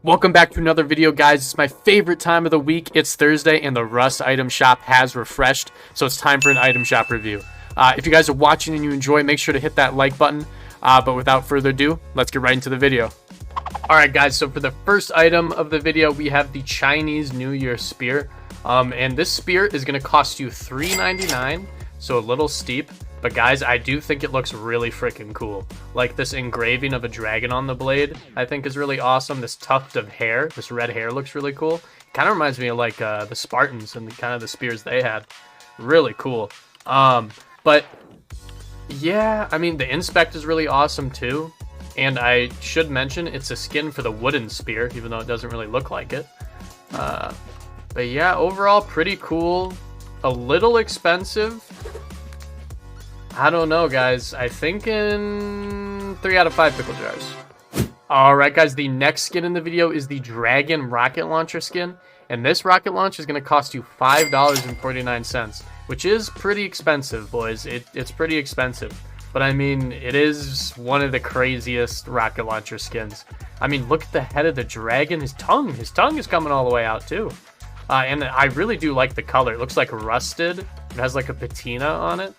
Welcome back to another video, guys. It's my favorite time of the week. It's Thursday and the Rust item shop has refreshed, so it's time for an item shop review. If you guys are watching and you enjoy, make sure to hit that like button. But without further ado, let's get right into the video. Alright guys, so for the first item of the video, we have the Chinese New Year spear. And this spear is going to cost you $3.99, so a little steep. But guys, I do think it looks really freaking cool. Like this engraving of a dragon on the blade, I think is really awesome. This tuft of hair, this red hair looks really cool. Kind of reminds me of like the Spartans and kind of the spears they had. Really cool. But yeah, I mean, the inspect is really awesome too. And I should mention it's a skin for the wooden spear, even though it doesn't really look like it. But yeah, overall pretty cool. A little expensive. I don't know, guys. I think in 3 out of 5 pickle jars. Alright, guys. The next skin in the video is the Dragon rocket launcher skin. And this rocket launch is going to cost you $5.49, which is pretty expensive, boys. It's pretty expensive. But, I mean, it is one of the craziest rocket launcher skins. I mean, look at the head of the dragon. His tongue is coming all the way out, too. And I really do like the color. It looks like rusted. It has, like, a patina on it.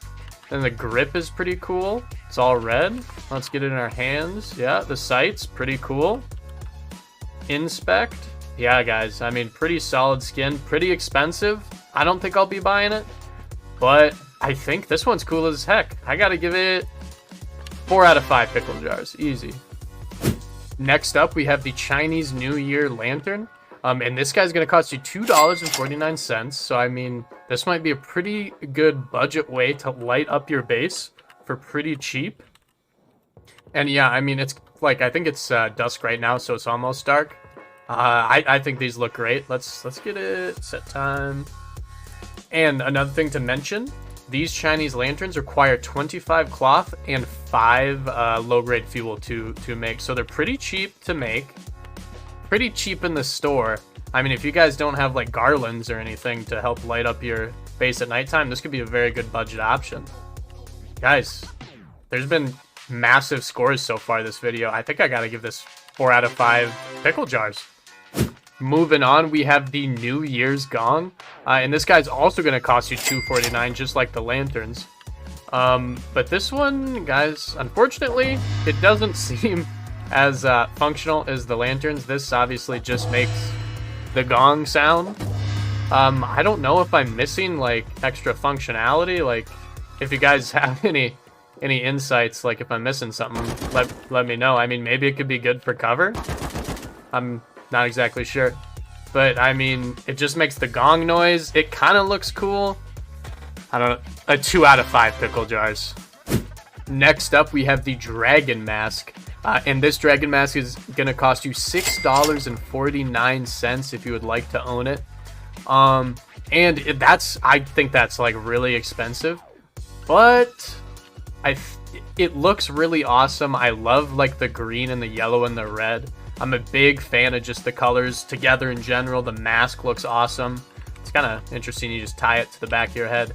And the grip is pretty cool. It's all red. Let's get it in our hands. Yeah, the sight's pretty cool. Inspect. Yeah, guys. I mean, pretty solid skin. Pretty expensive. I don't think I'll be buying it. But I think this one's cool as heck. I gotta give it 4 out of 5 pickle jars. Easy. Next up, we have the Chinese New Year lantern. And this guy's going to cost you $2.49. So, I mean, this might be a pretty good budget way to light up your base for pretty cheap. And yeah, I mean, it's like, I think it's dusk right now, so it's almost dark. I think these look great. Let's get it. Set time. And another thing to mention, these Chinese lanterns require 25 cloth and 5 low-grade fuel to make. So they're pretty cheap to make. Pretty cheap in the store. I mean, if you guys don't have like garlands or anything to help light up your base at nighttime, this could be a very good budget option. Guys, there's been massive scores so far this video. I think I gotta give this 4 out of 5 pickle jars. Moving on, we have the new Years Gong. And this guy's also gonna cost you $2.49, just like the lanterns. But this one, guys, unfortunately, it doesn't seem as functional as the lanterns. This obviously just makes the gong sound. I don't know if I'm missing like extra functionality. Like, if you guys have any insights, like if I'm missing something, let me know. I mean, maybe it could be good for cover. I'm not exactly sure, but I mean, it just makes the gong noise. It kind of looks cool. I don't know. A 2 out of 5 pickle jars. Next up, we have the Dragon mask. And this Dragon mask is going to cost you $6.49 if you would like to own it. I think that's like really expensive, but it looks really awesome. I love like the green and the yellow and the red. I'm a big fan of just the colors together in general. The mask looks awesome. It's kind of interesting. You just tie it to the back of your head.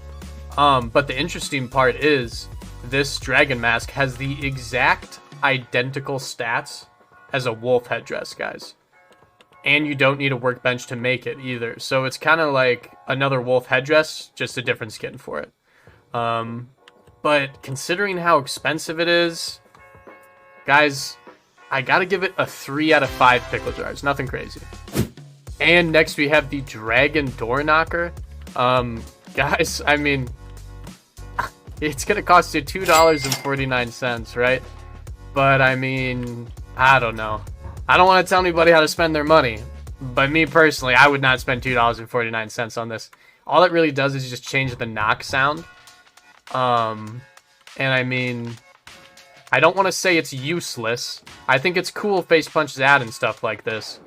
But the interesting part is this Dragon mask has the exact identical stats as a wolf headdress, guys, and you don't need a workbench to make it either. So it's kind of like another wolf headdress, just a different skin for it. But considering how expensive it is, guys, I gotta give it a 3 out of 5 pickle jars. Nothing crazy. And next we have the Dragon door knocker. Guys, I mean, it's gonna cost you $2.49, right? But, I mean, I don't know. I don't want to tell anybody how to spend their money. But me personally, I would not spend $2.49 on this. All it really does is just change the knock sound. And, I mean, I don't want to say it's useless. I think it's cool face punches out and stuff like this.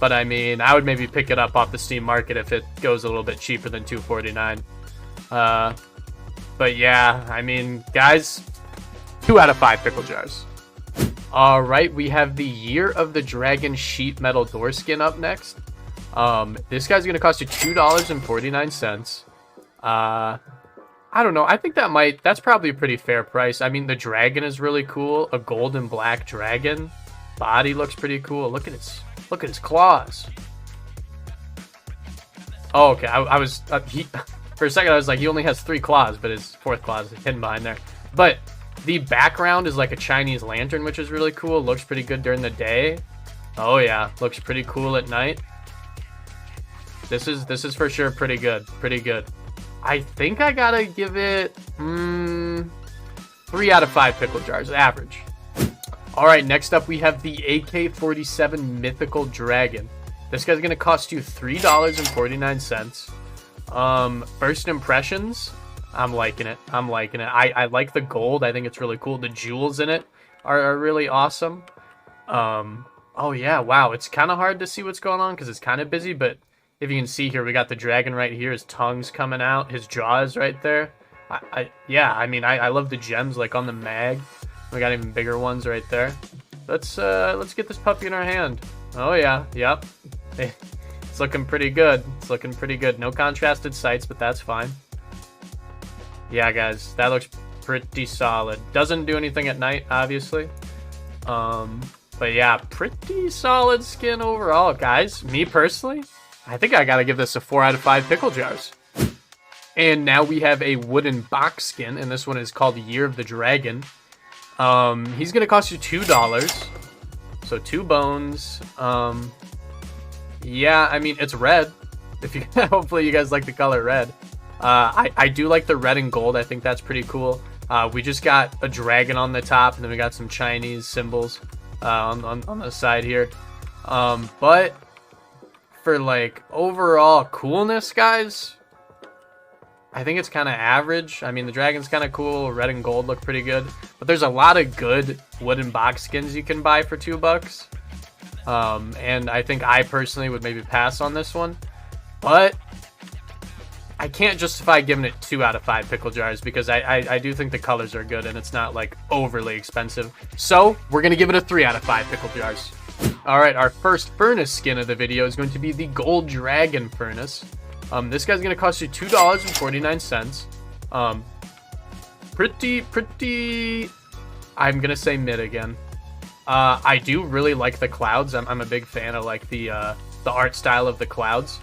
But, I mean, I would maybe pick it up off the Steam market if it goes a little bit cheaper than $2.49. But, yeah, I mean, guys, 2 out of 5 pickle jars. Alright, we have the Year of the Dragon sheet metal door skin up next. This guy's going to cost you $2.49. I don't know. I think that's probably a pretty fair price. I mean, the dragon is really cool. A gold and black dragon. Body looks pretty cool. Look at its Look at his claws. Oh, okay. I was for a second I was like, he only has 3 claws, but his 4th claw is hidden behind there. But the background is like a Chinese lantern, which is really cool. Looks pretty good during the day. Oh yeah, looks pretty cool at night. This is for sure pretty good. Pretty good. I think I gotta give it 3 out of 5 pickle jars, average. All right, next up we have the AK-47 Mythical Dragon. This guy's gonna cost you $3.49. First impressions, I'm liking it. I'm liking it. I like the gold. I think it's really cool. The jewels in it are really awesome. Oh yeah, wow. It's kind of hard to see what's going on because it's kind of busy, but if you can see here, we got the dragon right here. His tongue's coming out. His jaw is right there. Yeah, I mean, I love the gems like on the mag. We got even bigger ones right there. Let's get this puppy in our hand. Oh yeah, yep. It's looking pretty good. It's looking pretty good. No contrasted sights, but that's fine. Yeah, guys, that looks pretty solid. Doesn't do anything at night, obviously. But yeah, pretty solid skin overall, guys. Me personally, I think I gotta give this a 4 out of 5 pickle jars. And now we have a wooden box skin, and this one is called Year of the Dragon. He's gonna cost you $2. So 2 bones. Yeah, I mean, it's red. If you hopefully you guys like the color red. I do like the red and gold. I think that's pretty cool. We just got a dragon on the top, and then we got some Chinese symbols on the side here. But for like overall coolness, guys, I think it's kind of average. I mean, the dragon's kind of cool. Red and gold look pretty good, but there's a lot of good wooden box skins you can buy for $2. And I think I personally would maybe pass on this one, but I can't justify giving it 2 out of 5 pickle jars because I do think the colors are good and it's not like overly expensive. So we're going to give it a 3 out of 5 pickle jars. All right, our first furnace skin of the video is going to be the Gold Dragon Furnace. This guy's going to cost you $2.49. Pretty, I'm going to say mid again. I do really like the clouds. I'm a big fan of like the art style of the clouds.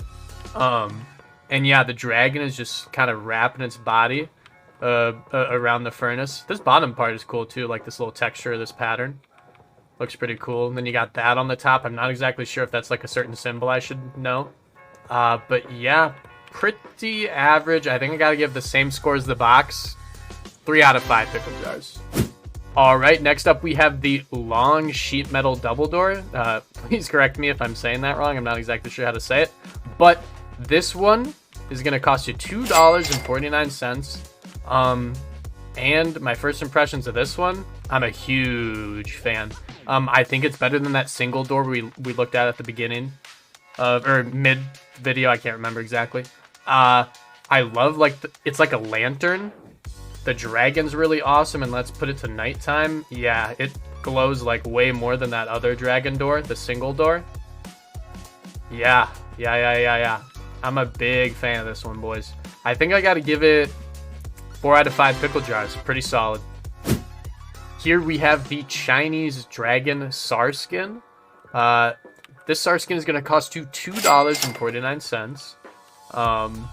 And yeah, the dragon is just kind of wrapping its body around the furnace. This bottom part is cool too, like this little texture of this pattern. Looks pretty cool. And then you got that on the top. I'm not exactly sure if that's like a certain symbol I should know. But yeah, pretty average. I think I gotta give the same score as the box. 3 out of 5 pickle jars. All right, next up we have the Loong sheet metal double door. Please correct me if I'm saying that wrong. I'm not exactly sure how to say it. But this one is going to cost you $2.49. And my first impressions of this one, I'm a huge fan. I think it's better than that single door we looked at the beginning of, or mid video. I can't remember exactly. I love like it's like a lantern. The dragon's really awesome, and let's put it to nighttime. Yeah, it glows like way more than that other dragon door, the single door. Yeah. I'm a big fan of this one, boys. I think I got to give it 4 out of 5 pickle jars. Pretty solid. Here we have the Chinese Dragon SAR skin. This SAR skin is going to cost you $2.49.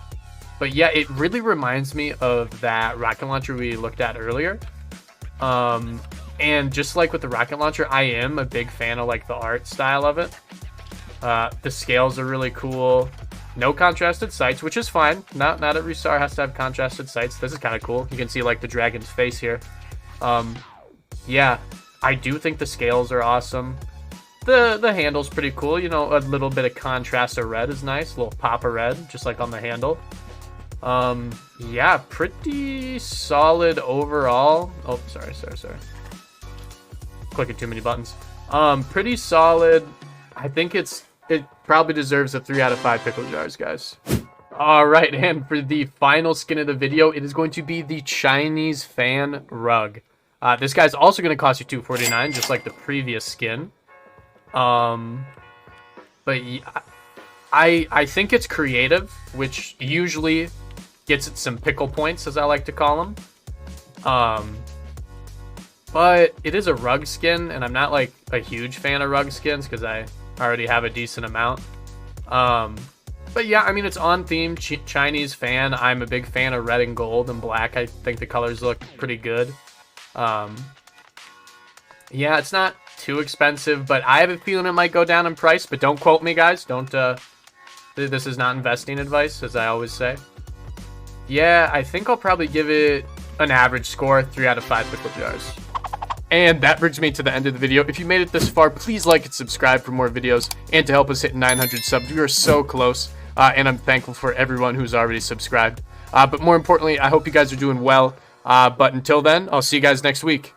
But yeah, it really reminds me of that rocket launcher we looked at earlier. And just like with the rocket launcher, I am a big fan of like the art style of it. The scales are really cool. No contrasted sights, which is fine. Not every SAR has to have contrasted sights. This is kind of cool. You can see like the dragon's face here. Yeah, I do think the scales are awesome. The handle's pretty cool. You know, a little bit of contrast of red is nice. A little pop of red, just like on the handle. Yeah, pretty solid overall. Oh, sorry. Clicking too many buttons. Pretty solid. I think it probably deserves a 3 out of 5 pickle jars, guys. All right, and for the final skin of the video, it is going to be the Chinese fan rug. This guy's also going to cost you $2.49, just like the previous skin. But yeah, I think it's creative, which usually gets it some pickle points, as I like to call them. But it is a rug skin, and I'm not like a huge fan of rug skins because I I already have a decent amount. But yeah, I mean, it's on theme. Chinese fan. I'm a big fan of red and gold and black. I think the colors look pretty good. Yeah, it's not too expensive, but I have a feeling it might go down in price. But don't quote me, guys. Don't. This is not investing advice, as I always say. Yeah, I think I'll probably give it an average score, 3 out of 5 pickle jars. And that brings me to the end of the video. If you made it this far, please like and subscribe for more videos and to help us hit 900 subs. We are so close, and I'm thankful for everyone who's already subscribed. But more importantly, I hope you guys are doing well. But until then, I'll see you guys next week.